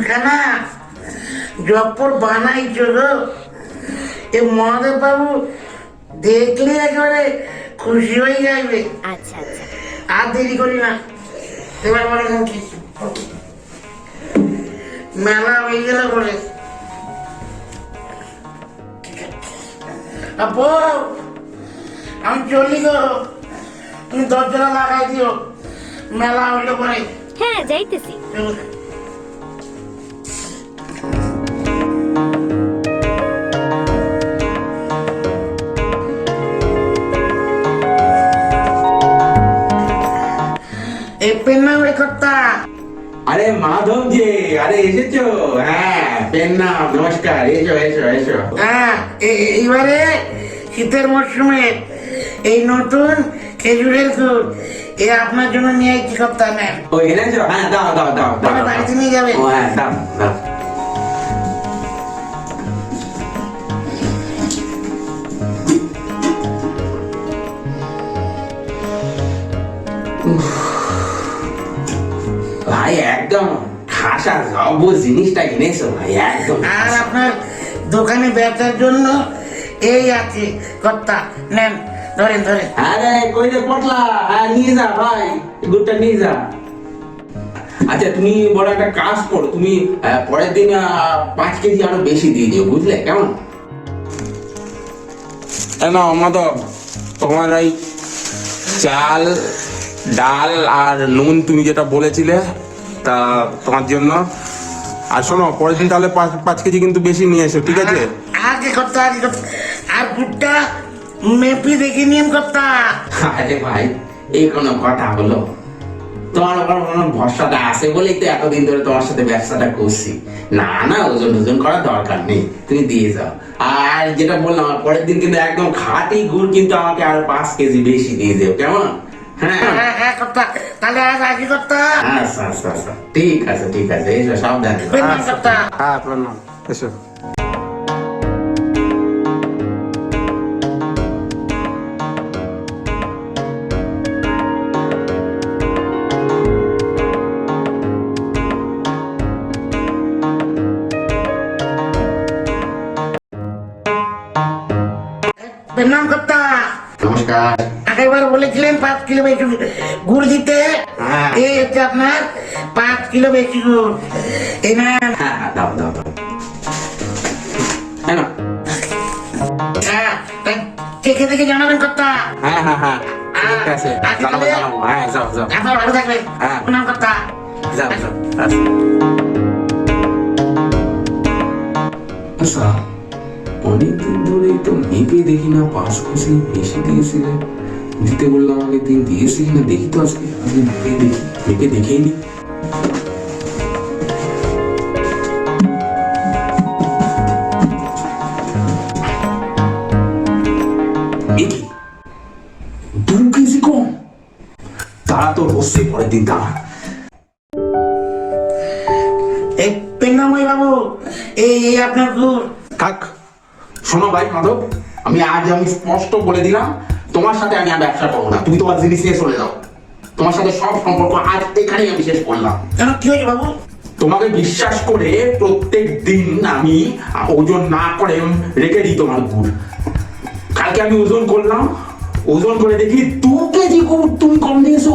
মুখখানা জব্বর বানাইছো গো। এ মহাদেব বাবু দেখলে একেবারে খুশি হয়ে যাইবে। আচ্ছা আচ্ছা, আর দেরি করি না, এবার বলেন কি মেলা হয়ে গেলে বলে আপু আমি চলি গো, তুমি দরজাটা লাগাই দিও, মেলা হইলে পরে। হ্যাঁ যাইতেছি। এই পেন নাম কর্তা। আরে মাধব যে, আরে এসেছো? হ্যাঁ পেন নাম, নমস্কার, এসো এসো এসো। হ্যাঁ এইবারে শীতের মরশুমে এই নতুন খেজুরের গুড় এ আপনার জন্য নিয়ে কি করতে নেন। ও এনেছো? হ্যাঁ দাও দাও দাও দাও। আমার বাড়িতে নিয়ে যাবে? ও হ্যাঁ দাও দাও। ভাই একদম খাসা জব জিনিসটা এনেছো ভাই, একদম। আর আপনার দোকানে বেচার জন্য এই আছে কর্তা, নেন ধরেন ধরেন। আরে কই রে পটলা, হ্যাঁ নিয়ে যা ভাই, গুড়টা নিয়ে যা। আচ্ছা তুমি বড় একটা কাজ করো, তুমি পরের দিন 5 কেজি আরো বেশি দিয়ে দিও, বুঝলে? কেমন? না মাধব, তোমার এই চাল ডাল আর নুন তুমি যেটা বলেছিলে তা তোমার জন্য। আর শোনো, পরের দিন তাহলে 5 কেজি কিন্তু বেশি নিয়ে এসো, ঠিক আছে? আগে কর্তা আগে কর্তা, আর গুড়টা মেপি দেখে নিন কর্তা। আরে ভাই এই কোনো কথা হলো? তোমার উপর কোনো ভরসাটা আছে বলেই তো এতদিন ধরে তোমার সাথে ব্যবসাটা করছি। না না, ওজন ওজন করার দরকার নেই, তুমি দিয়ে যাও। আর যেটা বললাম, পরের দিন কিন্তু একদম খাঁটি গুড় কিন্তু আমাকে আরো 5 কেজি বেশি দিয়ে দেও, কেমন? হ্যাঁ হ্যাঁ হ্যাঁ কর্তা, তাহলে আজ আগে কর্তা। আচ্ছা আচ্ছা আচ্ছা, ঠিক আছে ঠিক আছে, এসো সাবধানে। পেন নাম কর্তা। হ্যাঁ প্রণাম, এসো। পেন নাম কর্তা। নমস্কার। আগেরবার বলেছিলেন 5 কিলো বেশি গুড় দিতে, হ্যাঁ। এই হচ্ছে আপনার 5 কিলো বেশি গুড়। এই নেন। হ্যাঁ হ্যাঁ দাও দাও দাও। হ্যাঁ না? হ্যাঁ, তাই চেখে দেখে জানাবেন কর্তা। হ্যাঁ হ্যাঁ হ্যাঁ ঠিক আছে, জানাবো জানাবো। হ্যাঁ যাও যাও আপনার ভালো থাকবেন। হ্যাঁ। প্রণাম কর্তা। যাও যাও। আচ্ছা। আচ্ছা অনেকদিন ধরেই তো মেপে দেখি না 5 কেজি বেশি দিয়েছিলে, দিতে বললাম আগের দিন দিয়েছি না, দেখি তো আজকে আজকে মেপে দেখি, মেপে দেখেই নি। এ কি 2 কেজি কম? তারা তো রসে পরের দিন দাঁড়া। এই পেন্নাময় বাবু, এই এই আপনার গুড়। থাক, শোনো ভাই মাধব, আমি স্পষ্ট বলে দিলাম, তোমার সাথে আমি আর ব্যবসা করবো না, তুমি তোমার জিনিস নিয়ে চলে যাও। তোমার সাথে সব সম্পর্ক আজ এখানেই আমি শেষ করলাম। কেন কি হয়েছে বাবু? তোমাকে বিশ্বাস করে প্রত্যেক দিন আমি ওজন না করে রেখে দিই তোমার গুড়। কালকে আমি ওজন করলাম, ওজন করে দেখি 2 কেজি গুড় তুমি কম দিয়েছো।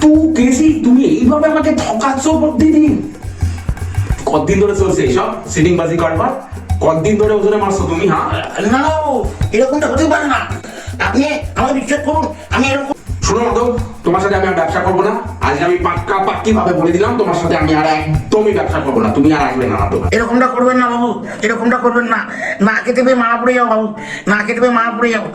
2 কেজি? তুমি এইভাবে আমাকে ঠকাচ্ছ প্রতিদিন। কতদিন ধরে চলছে এইসব সিটিং বাজি কারবার? কতদিন ধরে ওজনে মারছো তুমি? হ্যাঁ না বাবু, এরকমটা হতে পারে না। আপনি আমার বিশ্বাস করুন, আমি এরকম। শোনো মাধব, তোমার সাথে আমি আর ব্যবসা করবো না। আজ আমি পাক্কি ভাবে বলে দিলাম, তোমার সাথে আমি আর একদমই ব্যবসা করবো না, তুমি আর আসবে না আমার দোকানে। এরকমটা করবেন না বাবু, এরকমটা করবেন না। না খেতে পেয়ে মারা পড়ে যাও বাবু, না খেতে পেয়ে মারা পড়ে যাও।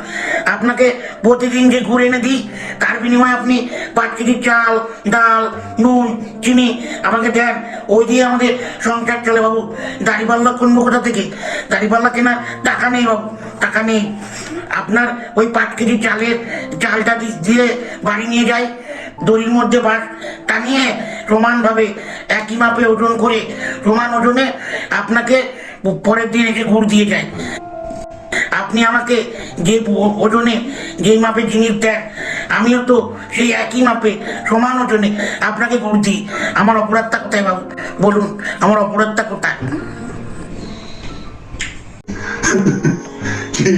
আপনাকে প্রতিদিন যে গুড় এনে দিই, তার বিনিময়ে আপনি 5 কেজি চাল ডাল নুন চিনি আমাকে দেন, ওই দিয়ে আমাদের সংসার চলে বাবু। দাড়িপাল্লা কিনবো কোথা থেকে? দাড়িপাল্লা কেনার টাকা নেই বাবু, টাকা নেই। আপনার ওই 5 কেজি চালটা দিয়ে বাড়ি নিয়ে যাই, দড়ির মধ্যে বাস টানিয়ে সমানভাবে একই মাপে ওজন করে সমান ওজনে আপনাকে পরের দিন এসে গুড় দিয়ে যায়। আপনি আমাকে যে ওজনে যেই মাপে জিনিস দেন আমিও তো সেই একই মাপে সমান ওজনে আপনাকে করছি। আমার অপরাধটা কোথায় বাবু, বলুন আমার অপরাধটা কোথায়? কি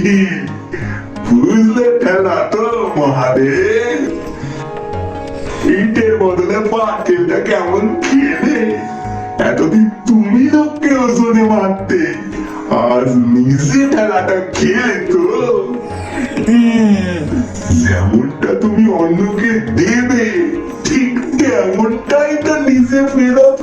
বুঝলে ঠেলা তো মহাদেব, ইটের বদলে পাটকেলটা কেমন খেলে। এতদিন তুমি লোককে ওজনে মারতে, আজ নিজে ঠেলাটা খেলে তো। যেমনটা তুমি অন্যকে দেবে ঠিক তেমনটাই তো নিজে ফেরত